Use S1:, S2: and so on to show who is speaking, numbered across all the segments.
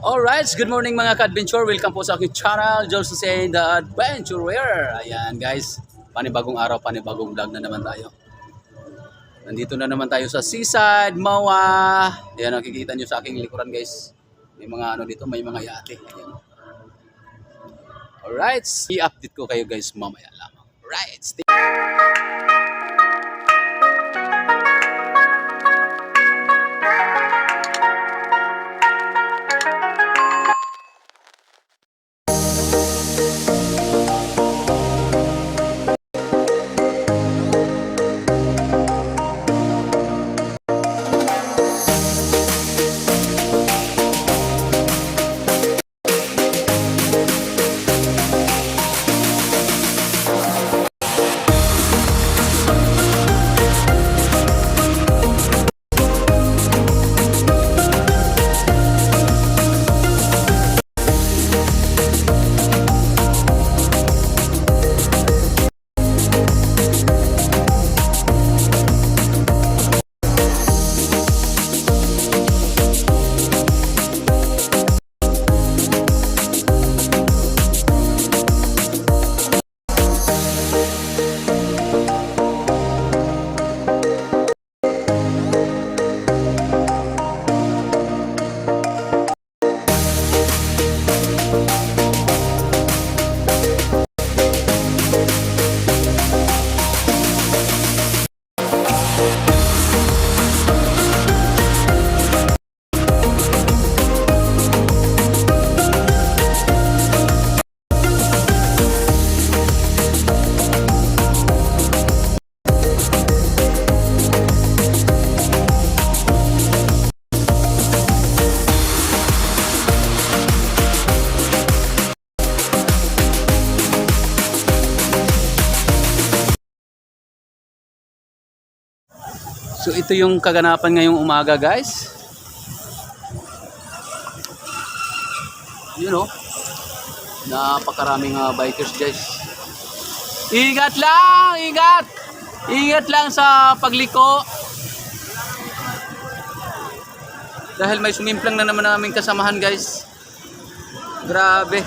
S1: Alright, good morning mga ka-adventure. Welcome po sa aking channel, Jose the Adventurer. Ayan guys, panibagong araw, panibagong vlog na naman tayo. Nandito na naman tayo sa seaside, Mawa. Ayan, nakikita nyo sa aking likuran guys. May mga ano dito, may mga yate. Ayan. Alright, i-update ko kayo guys mamaya lamang. Alright, stay. So ito yung kaganapan ngayong umaga guys. You know, napakaraming bikers guys. Ingat lang, ingat! Ingat lang sa pagliko. Dahil may sumimplang na naman naming kasamahan guys. Grabe.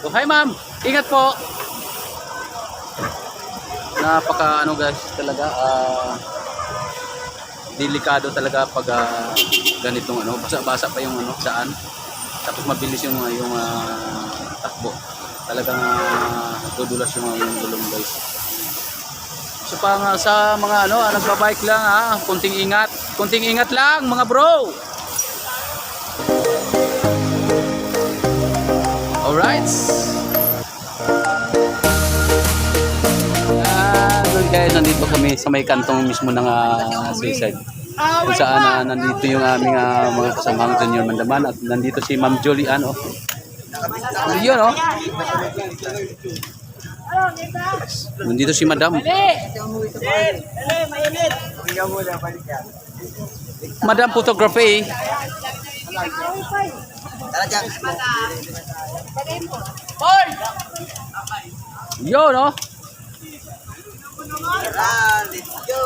S1: Hi ma'am, ingat po. Napaka ano guys talaga delikado talaga pag ganitong ano, basa-basa pa yung ano saan, tapos mabilis yung takbo, talagang dudulas yung gulong guys. So sa mga ano nagbabike lang kunting ingat lang mga bro. Alright guys, nandito kami sa may kantong mismo ng seaside. Kung saan nandito yung aming mga kasamang junior mandaman at nandito si Ma'am Julian yun nandito si Madam. Madam Photography. Yun
S2: Let's go.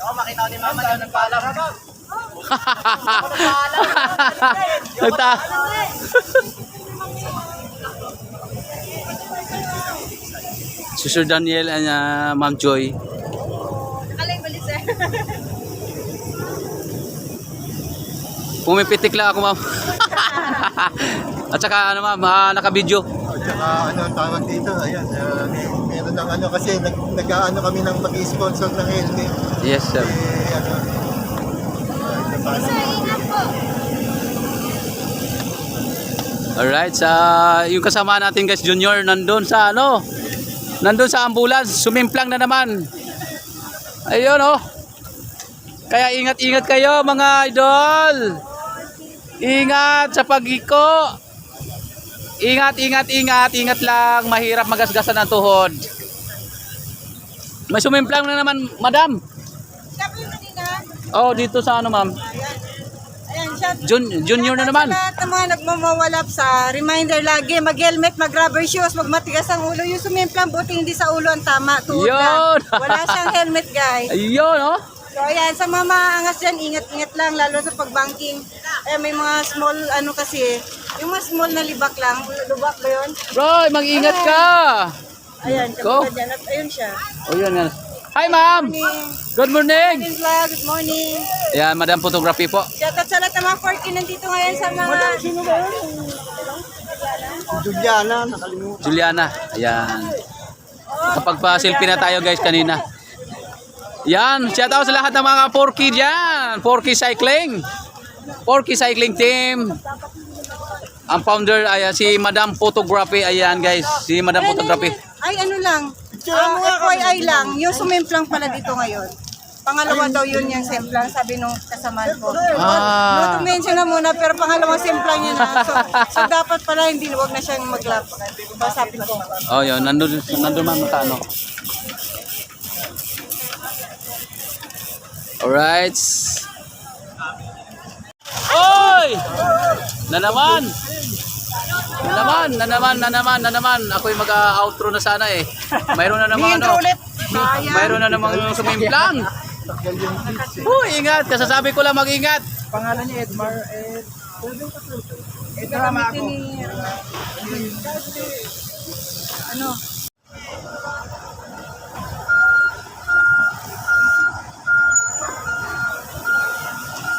S2: Ako makita ko ni Mama daw nagpaalam.
S1: Si Sir Daniel and Ma'am Joy.
S2: Nakalay balik sir.
S1: Pumipitik lang ako ma'am. At saka ano ma'am, naka-video.
S3: At saka ano ang tawag dito, ayan, meron ng ano kasi nag-aano kami ng mag-sponsor ng helmet.
S1: Yes sir. Alright, yung kasama natin guys junior nandun sa ambulance, sumimplang na naman. Ayun Kaya ingat-ingat kayo mga idol. Ingat sa pag-iko. Ingat lang. Mahirap magasgasan ang tuhod. May sumimplang na naman, madam.
S2: Sabi mo kanina?
S1: Oh, dito sa ano, ma'am?
S2: Ayan
S1: Junior na naman.
S4: Sa lahat ng mga nagmamawalap sa reminder lagi, mag-helmet, mag-rubber shoes, magmatigas ang ulo. Yung sumimplang buti hindi sa ulo ang tama. Tuhod
S1: Yun!
S4: lang. Wala siyang helmet, guys.
S1: Ayun, oh.
S4: So ayan, sa mga maangas dyan, ingat-ingat lang, lalo sa pagbanking. May mga small, kasi, yung mga small na libak lang. Lubak ba yun?
S1: Roy, mag-ingat ka.
S4: Ayan,
S1: Go.
S4: kapag dyan. At ayun siya.
S1: O yun nga. Hi, ma'am. Good morning.
S4: Morning vlog, good morning.
S1: Ayan, Madam Photography po.
S4: Shoutout sa lahat ng mga 4K nandito ngayon sa mga... Sino ba yun?
S3: Juliana, nakalimutan.
S1: Juliana. Ayan. Kapagpa-selfie na tayo guys kanina. Yan, shout out sa lahat ng mga 4K dyan. 4K Cycling. 4K Cycling Team. Ang founder ay si Madam Photography. Ayan guys, si Madam Photography.
S4: Ay, ano lang. FYI lang, yung sumimplang pala dito ngayon. Pangalawa daw yun yung simplang, sabi nung kasamahan ko. No to mention na muna, pero pangalawang simplang yun na. So dapat pala hindi, huwag na siyang mag-lap. Pasapin ko.
S1: Oh, yun, nandun man makaano. Alright. Oy! Na naman. Ako'y mag-outro na sana eh. Mayroon na namang Mayroon na namang sumimplang. Ingat. Kasasabi ko lang mag-ingat.
S2: Pangalan niya Edmar.
S4: Ito gamitin ni... Ano?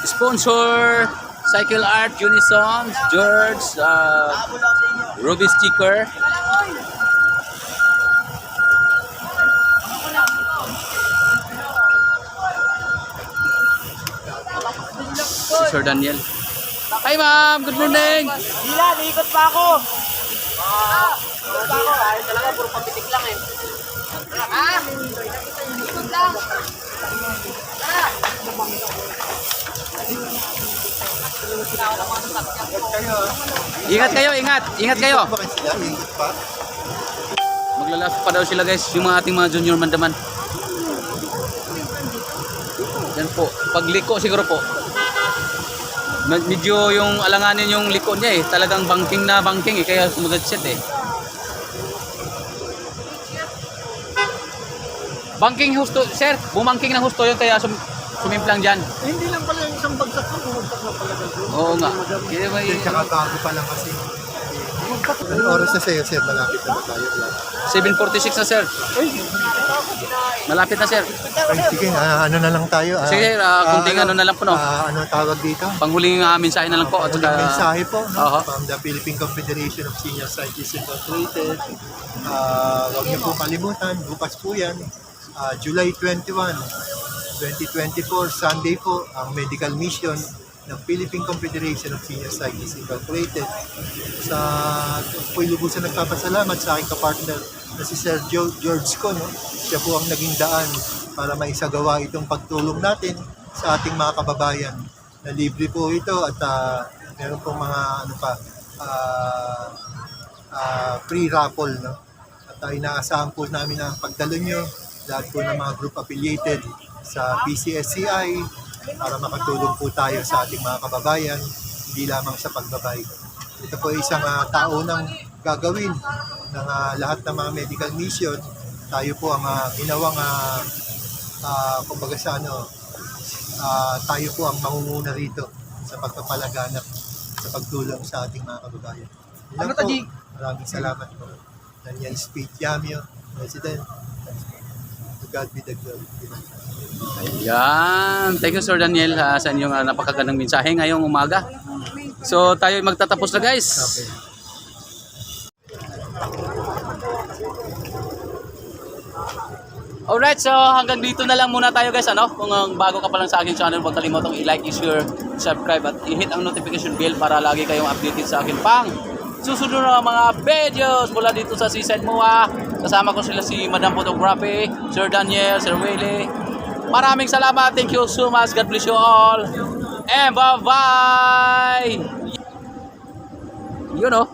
S1: Sponsor Cycle Art, Unison, George, Ruby Sticker. Si Sir Daniel. Hi ma'am, good morning.
S2: Hila, ikot pa ako. Ikot pa ako. Ay, talaga, puro papitik lang eh. Ikot lang.
S1: Ingat kayo, ingat. Ingat kayo.
S3: Bakit sila? Ingat pa?
S1: Maglalas pa daw sila guys, yung mga ating mga junior mandaman. Yan po, pagliko siguro po. Medyo yung alanganin yung liko niya eh, talagang banking eh, kaya sumagat-set eh. Banking husto, sir, bumangking ng husto yun kaya sumimplang dyan.
S3: Hindi lang pala yung isang bagsak ko, bumagsak na pala doon.
S1: Oo nga. Kaya may...
S3: Tsaka bago pa lang kasi. Anong oras na sa'yo, sir? Malapit na ba tayo?
S1: 7:46 na sir. Malapit na sir.
S3: Ay, sige, ano na lang tayo.
S1: Sige, kunting ano na lang po no.
S3: Ano tawag dito?
S1: Panghuling mensahe na lang po. At
S3: Huling
S1: saka,
S3: mensahe po
S1: Oo.
S3: no? From the Philippine Confederation of Senior Scientists Incorporated. Huwag niyo po kalimutan, bukas po yan. July 21, 2024, Sunday po, ang medical mission ng Philippine Confederation of Senior Scientists Incorporated. Sa po'y lubusan nagpapasalamat sa aking kapartner na si Sir George ko. No? Siya po ang naging daan para maisagawa itong pagtulong natin sa ating mga kababayan. Na libre po ito at meron pong mga free raffle. No? At inaasahan po namin ang pagdalo nyo lahat po ng mga group affiliated sa PCSCI para makatulong po tayo sa ating mga kababayan, hindi lamang sa pagbabike. Ito po ay isang taonang gagawin ng lahat ng mga medical mission. Tayo po ang ginawang kumbaga sa tayo po ang mangunguna rito sa pagpapalaganap sa pagtulong sa ating mga kababayan. Ilan po, maraming salamat po. Daniel Speed Yamio, President. To God be the glory.
S1: Ayan. Thank you Sir Daniel sa inyong napakagandang mensahe ngayong umaga. So tayo magtatapos na guys.
S3: Okay.
S1: Alright, so hanggang dito na lang muna tayo guys. Kung bago ka pa lang sa akin channel, huwag kalimutang i-like, i-share, subscribe at i-hit ang notification bell para lagi kayong updated sa akin pang susunod na mga videos mula dito sa Seaside MOA. Kasama ko sila si Madam Photography, Sir Daniel, Sir Willie. Maraming salamat. Thank you so much. God bless you all. And bye-bye. You know.